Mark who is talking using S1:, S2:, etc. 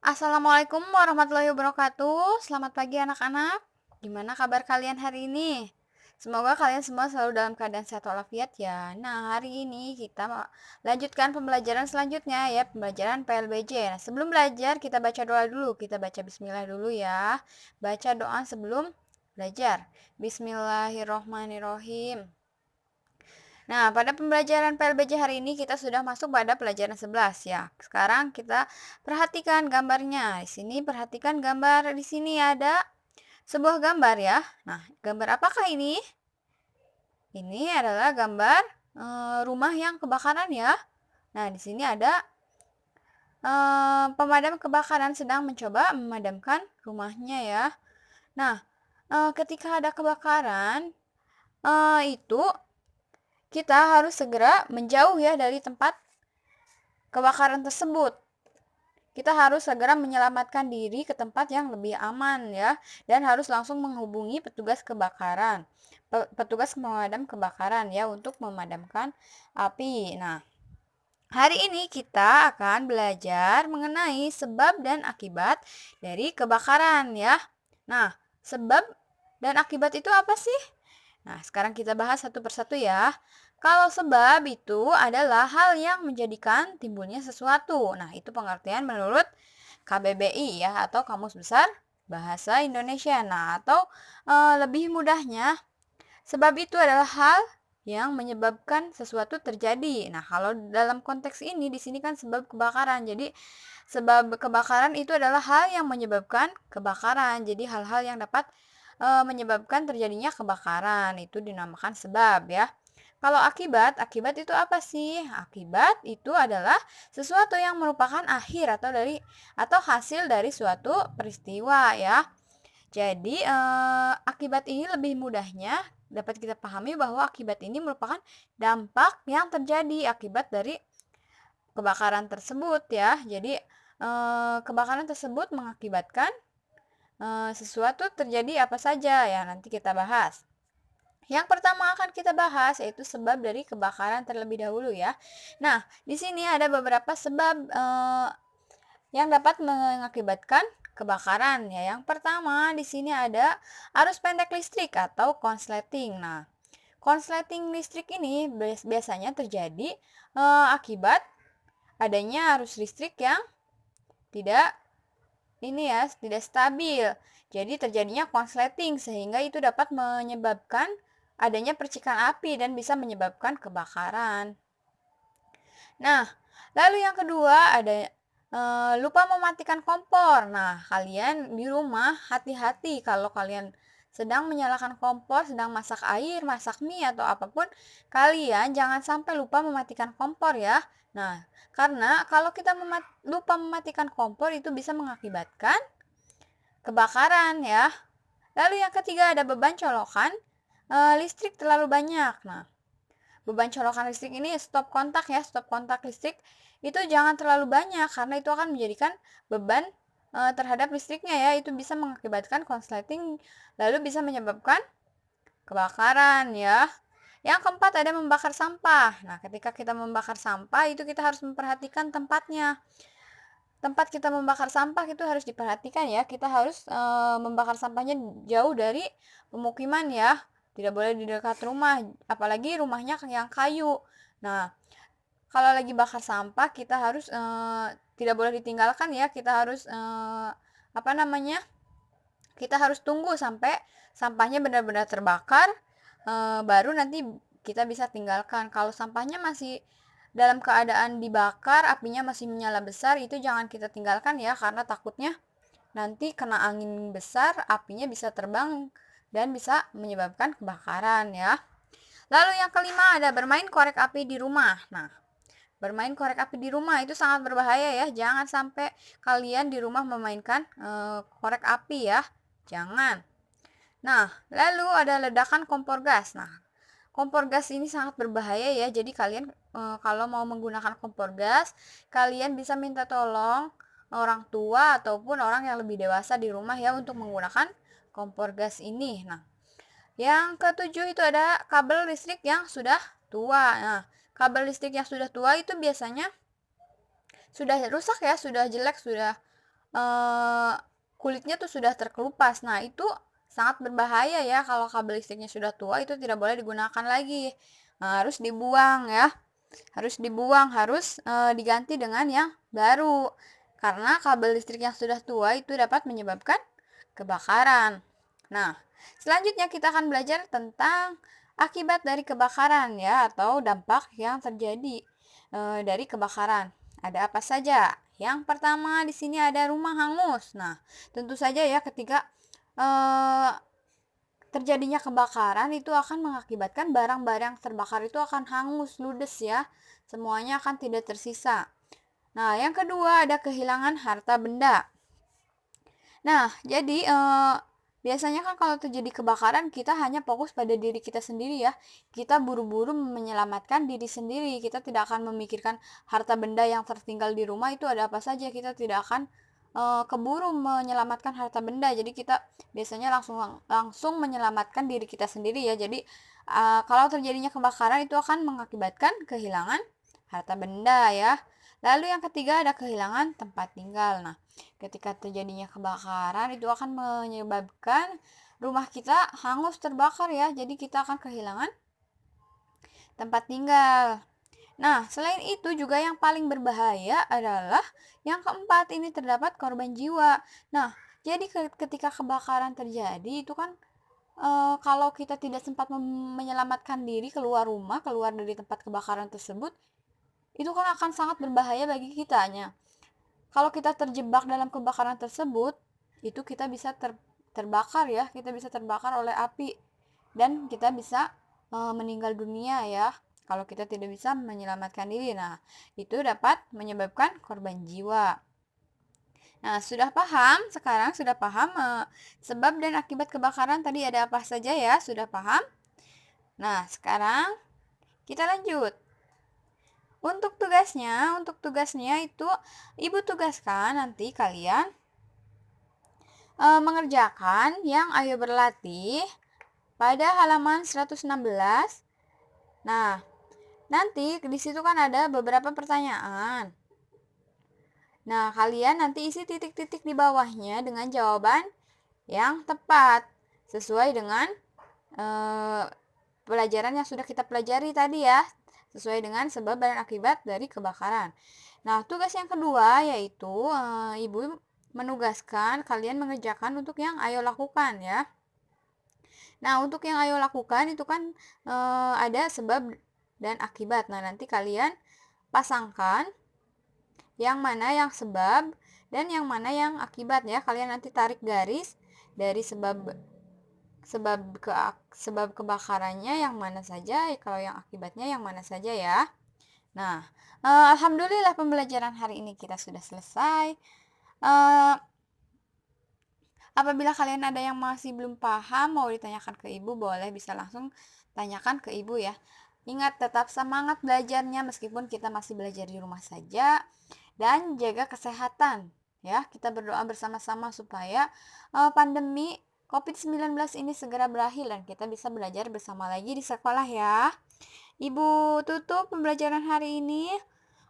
S1: Assalamualaikum warahmatullahi wabarakatuh. Selamat pagi anak-anak. Gimana kabar kalian hari ini? Semoga kalian semua selalu dalam keadaan sehat walafiat ya. Nah, hari ini kita lanjutkan pembelajaran selanjutnya ya, pembelajaran PLBJ. Nah, sebelum belajar kita baca doa dulu. Kita baca bismillah dulu ya. Baca doa sebelum belajar. Bismillahirrohmanirrohim. Nah, pada pembelajaran PLBJ hari ini kita sudah masuk pada pelajaran 11 ya. Sekarang kita perhatikan gambarnya. Di sini perhatikan gambar di sini ada sebuah gambar ya. Nah, gambar apakah ini? Ini adalah gambar rumah yang kebakaran ya. Nah, di sini ada pemadam kebakaran sedang mencoba memadamkan rumahnya ya. Nah, ketika ada kebakaran itu kita harus segera menjauh ya dari tempat kebakaran tersebut. Kita harus segera menyelamatkan diri ke tempat yang lebih aman ya, dan harus langsung menghubungi petugas kebakaran, petugas pemadam kebakaran ya untuk memadamkan api. Nah, hari ini kita akan belajar mengenai sebab dan akibat dari kebakaran ya. Nah, sebab dan akibat itu apa sih? Nah, sekarang kita bahas satu persatu ya. Kalau sebab itu adalah hal yang menjadikan timbulnya sesuatu. Nah, itu pengertian menurut KBBI ya, atau Kamus Besar Bahasa Indonesia. Nah, atau lebih mudahnya, sebab itu adalah hal yang menyebabkan sesuatu terjadi. Nah, kalau dalam konteks ini di sini kan sebab kebakaran. Jadi, sebab kebakaran itu adalah hal yang menyebabkan kebakaran. Jadi, hal-hal yang dapat menyebabkan terjadinya kebakaran itu dinamakan sebab ya. Kalau akibat itu apa sih? Akibat itu adalah sesuatu yang merupakan akhir atau hasil dari suatu peristiwa ya. Jadi akibat ini lebih mudahnya dapat kita pahami bahwa akibat ini merupakan dampak yang terjadi akibat dari kebakaran tersebut ya. Jadi kebakaran tersebut mengakibatkan sesuatu terjadi apa saja ya, nanti kita bahas. Yang pertama akan kita bahas yaitu sebab dari kebakaran terlebih dahulu ya. Nah, di sini ada beberapa sebab yang dapat mengakibatkan kebakaran ya. Yang pertama di sini ada arus pendek listrik atau konsleting. Nah, konsleting listrik ini biasanya terjadi akibat adanya arus listrik yang tidak tidak stabil. Jadi terjadinya konsleting sehingga itu dapat menyebabkan adanya percikan api dan bisa menyebabkan kebakaran. Nah, lalu yang kedua ada lupa mematikan kompor. Nah, kalian di rumah hati-hati kalau kalian sedang menyalakan kompor, sedang masak air, masak mie atau apapun, kalian jangan sampai lupa mematikan kompor ya. Nah, karena kalau kita lupa mematikan kompor itu bisa mengakibatkan kebakaran ya. Lalu yang ketiga ada beban colokan listrik terlalu banyak. Nah, beban colokan listrik ini stop kontak ya, stop kontak listrik itu jangan terlalu banyak karena itu akan menjadikan beban terhadap listriknya ya, itu bisa mengakibatkan konsleting lalu bisa menyebabkan kebakaran ya. Yang keempat ada membakar sampah. Nah, ketika kita membakar sampah itu kita harus memperhatikan tempatnya. Tempat kita membakar sampah itu harus diperhatikan ya. Kita harus membakar sampahnya jauh dari pemukiman ya. Tidak boleh di dekat rumah, apalagi rumahnya yang kayu. Nah, kalau lagi bakar sampah kita harus tidak boleh ditinggalkan ya. Kita harus Kita harus tunggu sampai sampahnya benar-benar terbakar, baru nanti kita bisa tinggalkan. Kalau sampahnya masih dalam keadaan dibakar, apinya masih menyala besar, itu jangan kita tinggalkan ya, karena takutnya nanti kena angin besar, apinya bisa terbang dan bisa menyebabkan kebakaran ya. Lalu yang kelima ada bermain korek api di rumah. Nah, bermain korek api di rumah itu sangat berbahaya ya. Jangan sampai kalian di rumah memainkan korek api ya. Jangan. Nah, lalu ada ledakan kompor gas. Nah, kompor gas ini sangat berbahaya ya. Jadi kalian kalau mau menggunakan kompor gas, kalian bisa minta tolong orang tua ataupun orang yang lebih dewasa di rumah ya untuk menggunakan kompor gas ini. Nah, yang ketujuh itu ada kabel listrik yang sudah tua. Nah, kabel listrik yang sudah tua itu biasanya sudah rusak ya, sudah jelek, sudah eh, kulitnya tuh sudah terkelupas. Nah, itu sangat berbahaya ya kalau kabel listriknya sudah tua, itu tidak boleh digunakan lagi. Nah, harus dibuang ya. Harus dibuang, harus diganti dengan yang baru. Karena kabel listrik yang sudah tua itu dapat menyebabkan kebakaran. Nah, selanjutnya kita akan belajar tentang akibat dari kebakaran ya, atau dampak yang terjadi dari kebakaran. Ada apa saja? Yang pertama di sini ada rumah hangus. Nah, tentu saja ya ketika eh, terjadinya kebakaran itu akan mengakibatkan barang-barang terbakar itu akan hangus, ludes ya. Semuanya akan tidak tersisa. Nah, yang kedua ada kehilangan harta benda. Nah, jadi biasanya kan kalau terjadi kebakaran kita hanya fokus pada diri kita sendiri ya. Kita buru-buru menyelamatkan diri sendiri. Kita tidak akan memikirkan harta benda yang tertinggal di rumah itu ada apa saja. Kita tidak akan keburu menyelamatkan harta benda. Jadi kita biasanya langsung menyelamatkan diri kita sendiri ya. Jadi kalau terjadinya kebakaran itu akan mengakibatkan kehilangan harta benda ya. Lalu yang ketiga ada kehilangan tempat tinggal. Nah, ketika terjadinya kebakaran itu akan menyebabkan rumah kita hangus terbakar ya. Jadi kita akan kehilangan tempat tinggal. Nah, selain itu juga yang paling berbahaya adalah yang keempat, ini terdapat korban jiwa. Nah, jadi ketika kebakaran terjadi itu kan kalau kita tidak sempat menyelamatkan diri keluar rumah, keluar dari tempat kebakaran tersebut, itu kan akan sangat berbahaya bagi kitanya. Kalau kita terjebak dalam kebakaran tersebut, itu kita bisa terbakar ya, kita bisa terbakar oleh api dan kita bisa meninggal dunia ya. Kalau kita tidak bisa menyelamatkan diri, nah itu dapat menyebabkan korban jiwa. Nah, sudah paham? Sekarang sudah paham sebab dan akibat kebakaran tadi ada apa saja ya? Sudah paham? Nah, sekarang kita lanjut. Untuk tugasnya itu Ibu tugaskan nanti kalian mengerjakan yang Ayo Berlatih pada halaman 116. Nah, nanti di situ kan ada beberapa pertanyaan. Nah, kalian nanti isi titik-titik di bawahnya dengan jawaban yang tepat sesuai dengan pelajaran yang sudah kita pelajari tadi ya, sesuai dengan sebab dan akibat dari kebakaran. Nah, tugas yang kedua yaitu Ibu menugaskan kalian mengerjakan untuk yang Ayo lakukan ya. Nah, untuk yang Ayo lakukan itu kan ada sebab dan akibat. Nah, nanti kalian pasangkan yang mana yang sebab dan yang mana yang akibat ya. Kalian nanti tarik garis dari sebab kebakarannya yang mana saja, kalau yang akibatnya yang mana saja ya. Nah, alhamdulillah pembelajaran hari ini kita sudah selesai. Apabila kalian ada yang masih belum paham, mau ditanyakan ke Ibu, boleh bisa langsung tanyakan ke Ibu ya. Ingat, tetap semangat belajarnya meskipun kita masih belajar di rumah saja, dan jaga kesehatan ya. Kita berdoa bersama-sama supaya pandemi COVID-19 ini segera berakhir dan kita bisa belajar bersama lagi di sekolah ya. Ibu tutup pembelajaran hari ini.